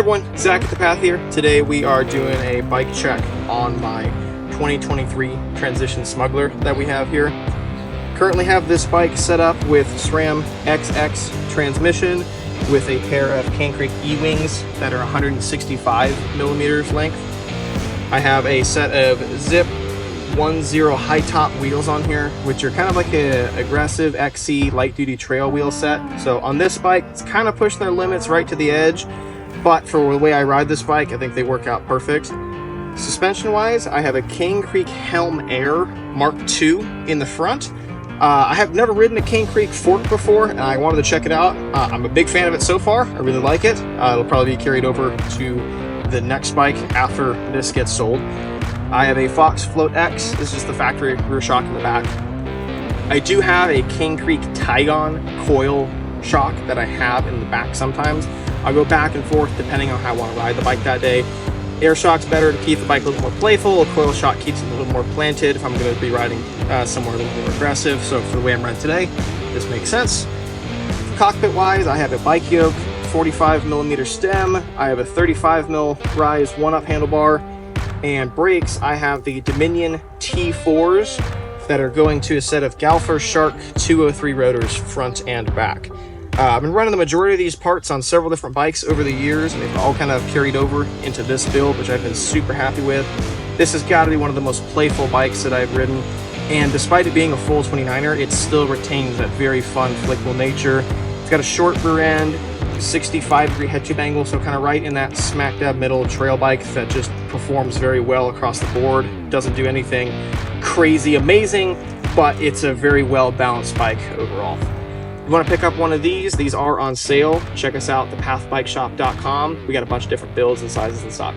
everyone, Zach at The Path here. Today we are doing a bike check on my 2023 Transition Smuggler that we have here. Currently have this bike set up with SRAM XX transmission with a pair of Cane Creek E-wings that are 165 millimeters length. I have a set of ZIPP 10 HITOP wheels on here, which are kind of like a aggressive XC light duty trail wheel set. So on this bike, it's kind of pushing their limits right to the edge, but for the way I ride this bike, I think they work out perfect. Suspension wise, I have a Cane Creek Helm Air Mark II in the front. I have never ridden a Cane Creek fork before, and I wanted to check it out. I'm a big fan of it so far. I really like it. It'll probably be carried over to the next bike after this gets sold. I have a Fox Float X. This is the factory rear shock in the back. I do have a Cane Creek Tygon coil shock that I have in the back sometimes. I'll go back and forth depending on how I want to ride the bike that day. Air shock's better to keep the bike a little more playful. A coil shock keeps it a little more planted if I'm going to be riding somewhere a little more aggressive. So for the way I'm riding today, this makes sense. Cockpit wise, I have a bike yoke, 45 millimeter stem. I have a 35 mil rise ONEUP handlebar. And brakes, I have the Dominion T4s that are going to a set of Galfer Shark 203 rotors front and back. I've been running the majority of these parts on several different bikes over the years, and they've all kind of carried over into this build, which I've been super happy with. This has got to be one of the most playful bikes that I've ridden, and despite it being a full 29er, it still retains that very fun, flickable nature. It's got a short rear end, 65-degree head tube angle, so kind of right in that smack dab middle trail bike that just performs very well across the board. Doesn't do anything crazy amazing, but it's a very well balanced bike overall. If you want to pick up one of these are on sale. Check us out, thepathbikeshop.com. We got a bunch of different builds and sizes in stock.